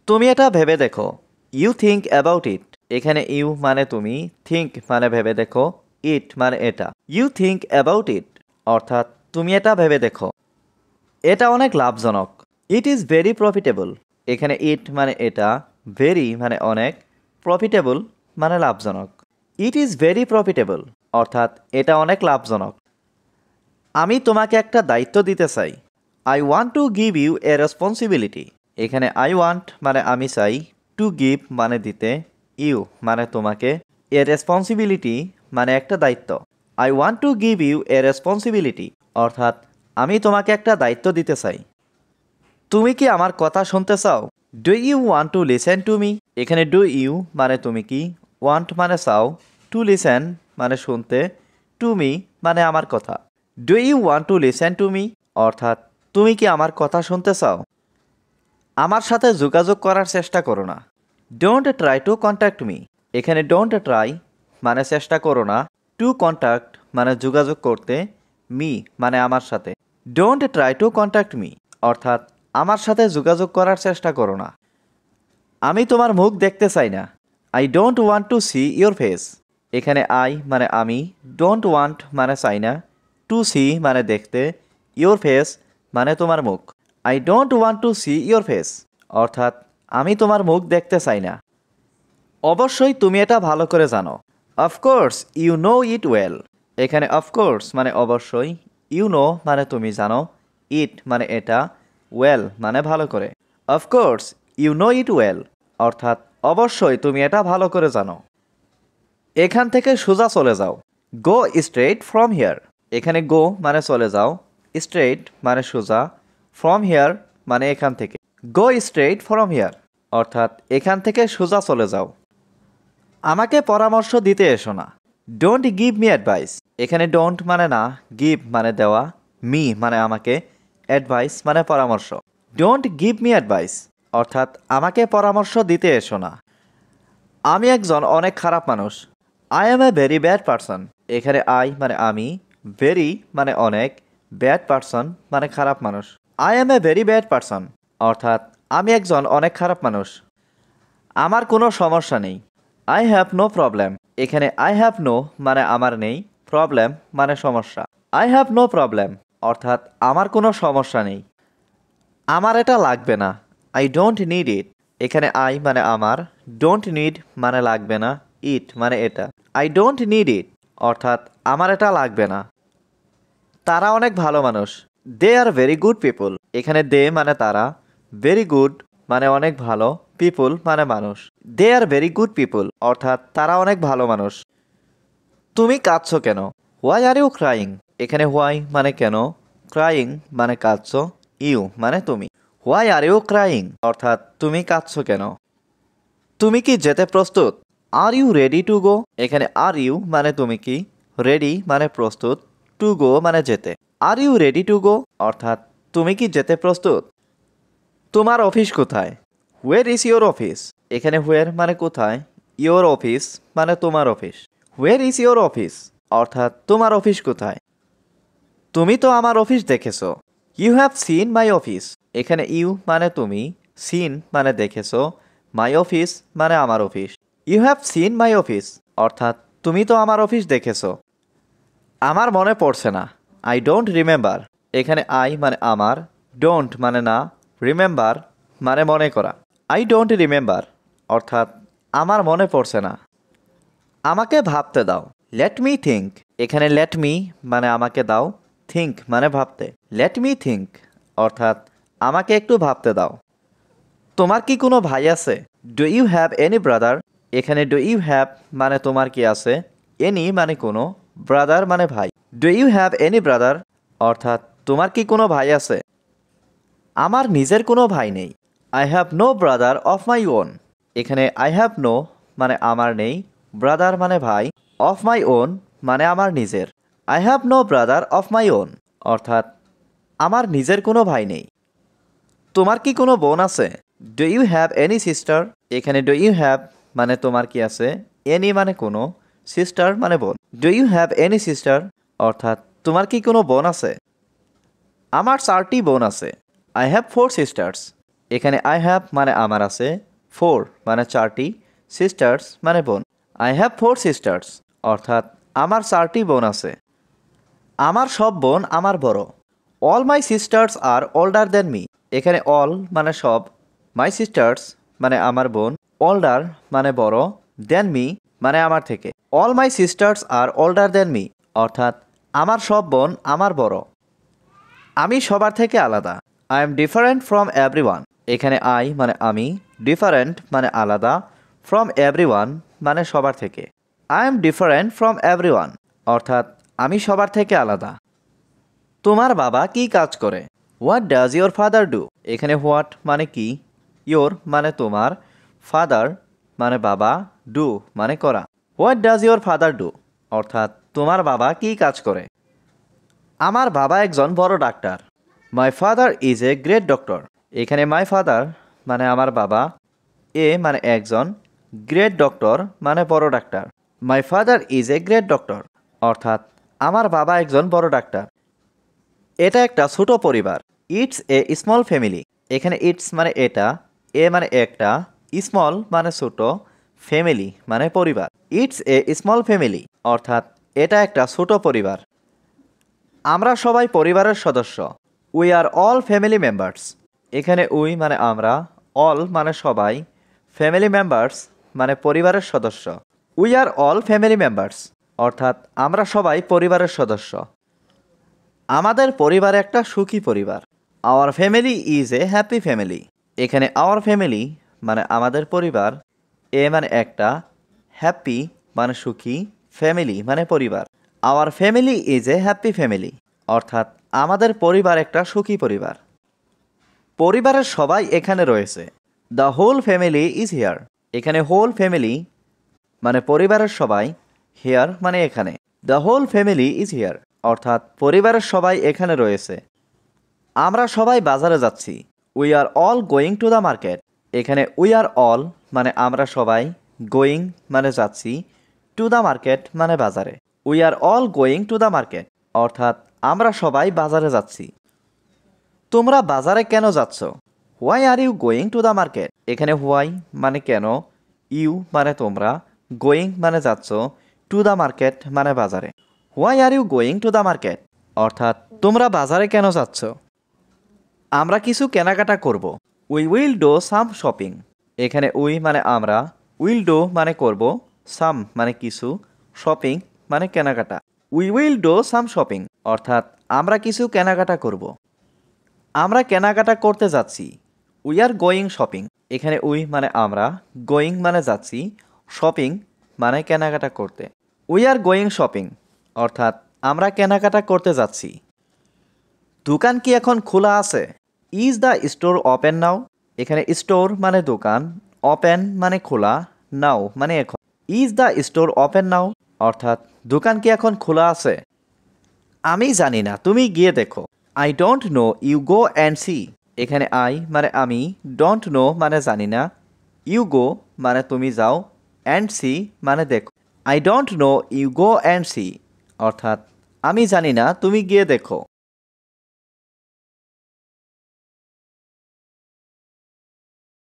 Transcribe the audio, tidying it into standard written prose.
তুমি এটা ভেবে দেখো। You think about it. এখানে ইউ মানে তুমি, থিঙ্ক মানে ভেবে দেখো, ইট মানে এটা। ইউ থিঙ্ক অ্যাবাউট ইট অর্থাৎ তুমি এটা ভেবে দেখো। এটা অনেক লাভজনক। It is very profitable. এখানে ইট মানে এটা, ভেরি মানে অনেক, প্রফিটেবল মানে লাভজনক। ইট ইজ ভেরি প্রফিটেবল অর্থাৎ এটা অনেক লাভজনক। আমি তোমাকে একটা দায়িত্ব দিতে চাই। I want to give you a responsibility. এখানে আই ওয়ান্ট মানে আমি চাই, টু গিভ মানে দিতে, ইউ মানে তোমাকে, এ রেসপন্সিবিলিটি মানে একটা দায়িত্ব। I want to give you a responsibility অর্থাৎ আমি তোমাকে একটা দায়িত্ব দিতে চাই। তুমি কি আমার কথা শুনতে চাও? Do you want to listen to me. এখানে ডু ইউ মানে তুমি কি, ওয়ান্ট মানে চাও, টু লিসেন মানে শুনতে, টু মি মানে আমার কথা। Do you want to listen to me অর্থাৎ তুমি কি আমার কথা শুনতে চাও? আমার সাথে যোগাযোগ করার চেষ্টা করো না। Don't try to contact me. এখানে ডোন্ট ট্রাই মানে চেষ্টা করো না, টু কন্ট্যাক্ট মানে যোগাযোগ করতে, মি মানে আমার সাথে। Don't try to contact me অর্থাৎ আমার সাথে যোগাযোগ করার চেষ্টা করো না। আমি তোমার মুখ দেখতে চাই না। I don't want to see your face. এখানে আই মানে আমি, ডোন্ট ওয়ান্ট মানে চাই না, টু সি মানে দেখতে, ইয়োর ফেস মানে তোমার মুখ। I don't want to see your face অর্থাৎ আমি তোমার মুখ দেখতে চাই না। অবশ্যই তুমি এটা ভালো করে জানো। Of course you know it well. এখানে অফকোর্স মানে অবশ্যই, ইউ নো মানে তুমি জানো, ইট মানে এটা, ওয়েল মানে ভালো করে। Of course you know it well অর্থাৎ অবশ্যই তুমি এটা ভালো করে জানো। এখান থেকে সোজা চলে যাও। Go straight from here. এখানে গো মানে চলে যাও, স্ট্রেট মানে সোজা, ফ্রম হিয়ার মানে এখান থেকে। গো স্ট্রেট ফ্রম হিয়ার অর্থাৎ এখান থেকে সোজা চলে যাও। আমাকে পরামর্শ দিতে এসো না। Don't give me advice. এখানে ডোন্ট মানে না, গিভ মানে দেওয়া, মি মানে আমাকে, অ্যাডভাইস মানে পরামর্শ। ডোন্ট গিভ মি অ্যাডভাইস অর্থাৎ আমাকে পরামর্শ দিতে এসো না। আমি একজন অনেক খারাপ মানুষ। I am a very bad person. এখানে আই মানে আমি, ভেরি মানে অনেক, ব্যাড পারসন মানে খারাপ মানুষ। I am a very bad person অর্থাৎ আমি একজন অনেক খারাপ মানুষ। আমার কোনো সমস্যা নেই। I have no problem. এখানে আই হ্যাভ নো মানে আমার নেই, প্রবলেম মানে সমস্যা। আই হ্যাভ নো প্রবলেম অর্থাৎ আমার কোনো সমস্যা নেই। আমার এটা লাগবে না। I don't need it. এখানে আই মানে আমার, ডোন্ট নিড মানে লাগবে না, ইট মানে এটা। আই ডোন্ট নিড ইট অর্থাৎ আমার এটা লাগবে না। তারা অনেক ভালো মানুষ। They are very good people. এখানে দে মানে তারা, ভেরি গুড মানে অনেক ভালো, পিপল মানে মানুষ। They are very good people অর্থাৎ তারা অনেক ভালো মানুষ। তুমি কাঁদছো কেন? Why are you crying. এখানে হোয়াই মানে কেন, ক্রাইং মানে কাঁদছো, ইউ মানে তুমি। হোয়াই আর ইউ ক্রাইং অর্থাৎ তুমি কাঁদছো কেন? তুমি কি যেতে প্রস্তুত? Are you ready to go. এখানে আর ইউ মানে তুমি কি, রেডি মানে প্রস্তুত, টু গো মানে যেতে। Are you ready to go অর্থাৎ তুমি কি যেতে প্রস্তুত? তোমার অফিস কোথায়? Where is your office. এখানে হোয়ার মানে কোথায়, ইয়োর অফিস মানে তোমার অফিস। হোয়ার ইজ ইয়োর অফিস অর্থাৎ তোমার অফিস কোথায়? তুমি তো আমার অফিস দেখেছো। You have seen my office. এখানে ইউ মানে তুমি, সিন মানে দেখেছো, মাই অফিস মানে আমার অফিস। You have seen my office অর্থাৎ তুমি তো আমার অফিস দেখেছো। আমার মনে পড়ছে না। I don't remember. এখানে আই মানে আমার, ডোন্ট মানে না, রিমেম্বার মানে মনে করা। আই ডোন্ট রিমেম্বার অর্থাৎ আমার মনে পড়ছে না। আমাকে ভাবতে দাও। Let me think. এখানে লেট মি মানে আমাকে দাও, থিঙ্ক মানে ভাবতে। লেট মি থিঙ্ক অর্থাৎ আমাকে একটু ভাবতে দাও। তোমার কি কোনো ভাই আছে? Do you have any brother. এখানে ডু ইউ হ্যাভ মানে তোমার কি আছে, এনি মানে কোনো, ব্রাদার মানে ভাই। Do you have any brother অর্থাৎ তোমার কি কোনো ভাই আছে? আমার নিজের কোনো ভাই নেই। I have no brother of my own. এখানে আই হ্যাভ নো মানে আমার নেই, ব্রাদার মানে ভাই, অফ মাই ওন মানে আমার নিজের। I have no brother of my own অর্থাৎ আমার নিজের কোনো ভাই নেই। তোমার কি কোনো বোন আছে? Do you have any sister. এখানে ডু ইউ হ্যাভ মানে তোমার কি আছে, এনি মানে কোনো, সিস্টার মানে বোন। Do you have any sister অর্থাৎ তোমার কি কোনো বোন আছে? আমার 4টি বোন আছে। I have 4 sisters. এখানে আই হ্যাভ মানে আমার আছে, 4 মানে 4টি, সিস্টার্স মানে বোন। আই হ্যাভ 4 সিস্টার্স অর্থাৎ আমার 4টি বোন আছে। আমার সব বোন আমার বড়। All my sisters are older than me. এখানে অল মানে সব, মাই সিস্টার্স মানে আমার বোন, ওল্ডার মানে বড়, দেন মি মানে আমার থেকে। All my sisters are older than me অর্থাৎ আমার সব বোন আমার বড়। আমি সবার থেকে আলাদা। I am different from everyone. এখানে আই মানে আমি, ডিফারেন্ট মানে আলাদা, ফ্রম এভরিওয়ান মানে সবার থেকে। I am different from everyone অর্থাৎ আমি সবার থেকে আলাদা। তোমার বাবা কি কাজ করে? What does your father do? এখানে হোয়াট মানে কি, ইয়োর মানে তোমার, ফাদার মানে বাবা, ডু মানে করা। What does your father do অর্থাৎ তোমার বাবা কি কাজ করে? আমার বাবা একজন বড় doctor. My father is a great doctor. এখানে মাই ফাদার মানে আমার বাবা, এ মানে একজন, গ্রেট ডক্টর মানে বড় doctor. My father is a great doctor অর্থাৎ আমার বাবা একজন বড় ডাক্তার। এটা একটা ছোট পরিবার। It's a small family. এখানে ইটস মানে এটা, এ মানে একটা, স্মল মানে ছোট, ফ্যামিলি মানে পরিবার। ইটস এ স্মল ফ্যামিলি অর্থাৎ এটা একটা ছোট পরিবার। আমরা সবাই পরিবারের সদস্য। We are all family members. এখানে উই মানে আমরা, অল মানে সবাই, ফ্যামিলি মেম্বার্স মানে পরিবারের সদস্য। We are all family members অর্থাৎ আমরা সবাই পরিবারের সদস্য। আমাদের পরিবার একটা সুখী পরিবার। Our family is a happy family. এখানে আওয়ার ফ্যামিলি মানে আমাদের পরিবার, এ মানে একটা, হ্যাপি মানে সুখী, ফ্যামিলি মানে পরিবার। Our family is a happy family অর্থাৎ আমাদের পরিবার একটা সুখী পরিবার। পরিবারের সবাই এখানে রয়েছে। The whole family is here. এখানে হোল ফ্যামিলি মানে পরিবারের সবাই, হিয়ার মানে এখানে। The whole family is here অর্থাৎ পরিবারের সবাই এখানে রয়েছে। আমরা সবাই বাজারে যাচ্ছি। We are all going to the market. এখানে উই আর অল মানে আমরা সবাই, গোয়িং মানে যাচ্ছি, টু দ্য মার্কেট মানে বাজারে। We are all going to the market অর্থাৎ আমরা সবাই বাজারে যাচ্ছি। তোমরা বাজারে কেন যাচ্ছ? Why are you going to the market. এখানে হোয়াই মানে কেন, ইউ মানে তোমরা, গোয়িং মানে যাচ্ছ, টু দ্য মার্কেট মানে বাজারে। Why are you going to the market অর্থাৎ তোমরা বাজারে কেন যাচ্ছ? আমরা কিছু কেনাকাটা করব। We will do some shopping. এখানে উই মানে আমরা, উইল ডু মানে করব, সাম মানে কিছু, শপিং মানে কেনাকাটা। We will do some shopping অর্থাৎ আমরা কিছু কেনাকাটা করব। আমরা কেনাকাটা করতে যাচ্ছি। We are going shopping. এখানে উই মানে আমরা, গোয়িং মানে যাচ্ছি, শপিং মানে কেনাকাটা করতে। উই আর গোয়িং শপিং অর্থাৎ আমরা কেনাকাটা করতে যাচ্ছি। দোকান কি এখন খোলা আছে? ইজ দ্য স্টোর ওপেন নাও? এখানে স্টোর মানে দোকান, ওপেন মানে খোলা, নাও মানে এখন। ইজ দ্য স্টোর ওপেন নাও অর্থাৎ দোকান কি এখন খোলা আছে? আমি জানি না, তুমি গিয়ে দেখো। I don't know, you go and see. এখানে আই মানে আমি, ডোন্ট নো মানে জানি না, ইউ গো মানে তুমি যাও, অ্যান্ড সি মানে দেখো। I don't know, you go and see অর্থাৎ আমি জানি না, তুমি গিয়ে দেখো।